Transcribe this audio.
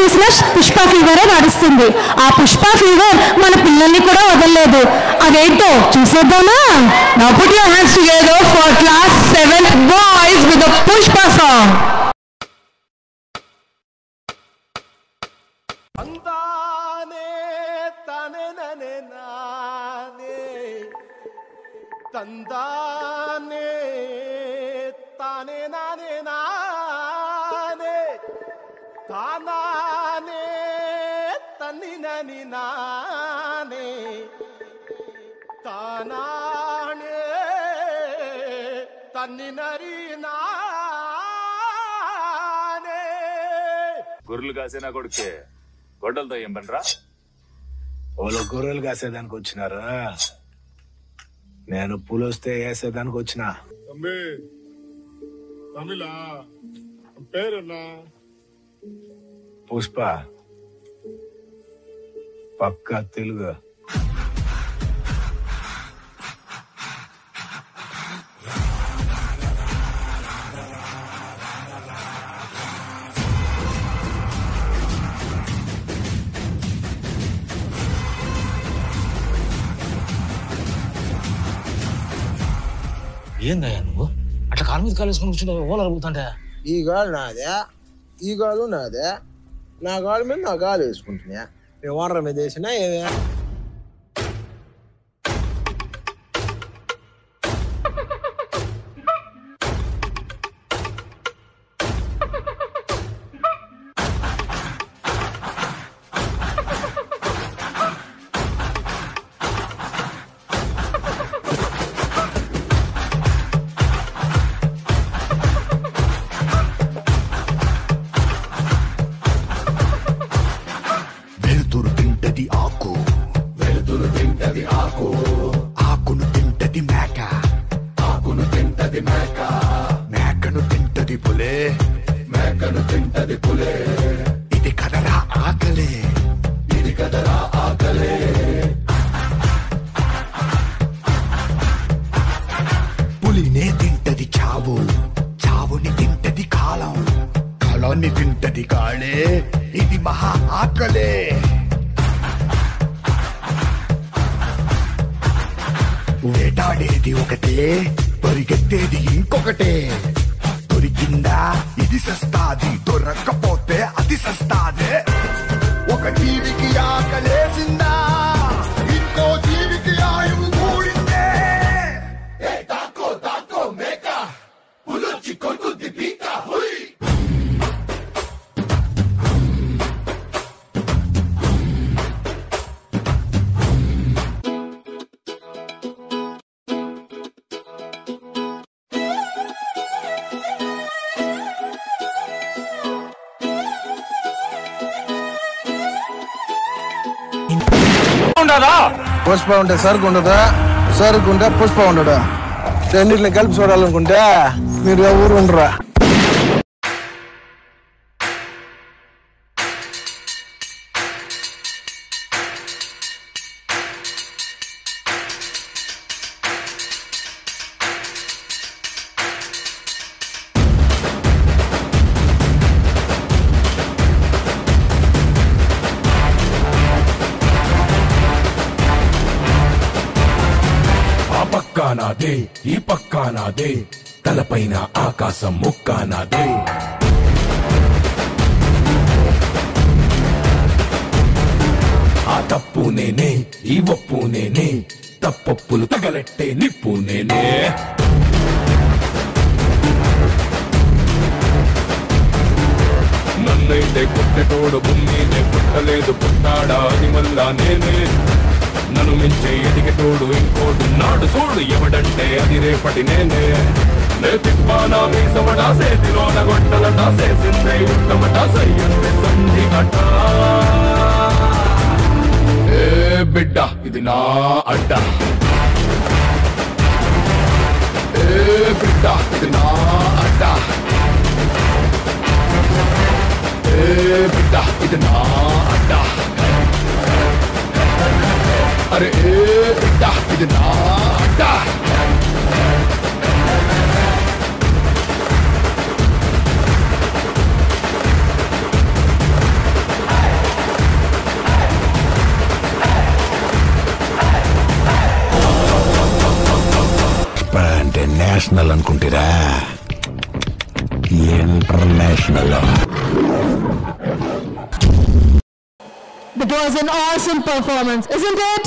చూసినా పుష్ప ఫీవరే నడుస్తుంది. ఆ పుష్ప ఫీవర్ మన పిల్లల్ని కూడా వదలలేదు. అదేంటో చూసేద్దామా? Now put your hands together for class 7th boys with the Pushpa song. తందానే తనే ననే నానే తందానే తనే నానే నానే తానానే తన్ని నని నానే తానానే తన్ని నరి నానే. గొర్రెలు కాసేనా కొడుకే గొడ్డలతో ఏం పనిరా? వాళ్ళు గొర్రెలు కాసేదానికి వచ్చినారా, నేను పులొస్తే వేసేదానికి వచ్చిన. తమిళ పేరున్నా పుష్ప, పక్కా తెలుగు. ఏందయ్యా నువ్వు అట్లా కాలు మీద కాలు వేసుకుని కూర్చున్నావు? ఓనర్ అడుగుతుంటే ఈ గాలు నాదే, ఈ గాలు నాదే, నా గాలి మీద నా గాలి వేసుకుంటున్నా. నేను ఓనర్ మీద వేసినా ఏదే. ఆకును తింటది మేక, ఆకును తింటది మేక, మేకను తింటది పులే, మేకను తింటది పులే. ఇది కదరా ఆకలే, ఇది కదరా ఆకలే. పులినే తింటది చావు, చావుని తింటది కాలం, కాలాన్ని తింటది కాళే. ఇది మహా ఆకలే. వేటాడేది ఒకటే, పరిగెత్తేది ఇంకొకటే. దొరికిందా ఇది సస్తాది, దొరక్కపోతే అది సస్తాదే. ఒక జీవికి ఆకలేసిందా, ఇంకో జీవికి ఆయువు కూడిందే. తాకో తాకో మేక, పులొచ్చి కొరుకుద్ది పీక. హుయ్ పుష్ప ఉంటే సరుకు ఉండదా, సరుకు ఉంటే పుష్ప ఉండదా. రెండింటిని కలిపి చూడాలనుకుంటే మీరు ఊరు ఉండరా. నాదే, ఈ పక్కా నాదే, తలపైన ఆకాశం ముక్కా నాదే. ఆ తప్పు నేనే, ఈ ఒప్పు నేనే, తప్పప్పులు తగలెట్టే నిప్పు నేనే. నన్నైతే కొట్టెటోడు భూమినే పుట్టలేదు, పుట్టాడా అది మళ్ళా నేనే. నన్ను మించే ఎదిగేటోడు ఇంకోడు నాడు చూడు, ఎవడంటే అది రేపటి నేనే. నే తిప్పానా మీసమట, సేతిలోన గొట్టలట, సేసిందే ఉత్తమట, సయ్యంది సంధి అట. ఏ బిడ్డ ఇది నా అడ్డ, ఏ బిడ్డ ఇది నా అడ్డ, ఏ బిడ్డ ఇది నా అడ్డ. అరే ఏ బిడ్డ ఇది నా అడ్డ. నేషనల్ అనుకుంటారా international. That was an awesome performance, isn't it?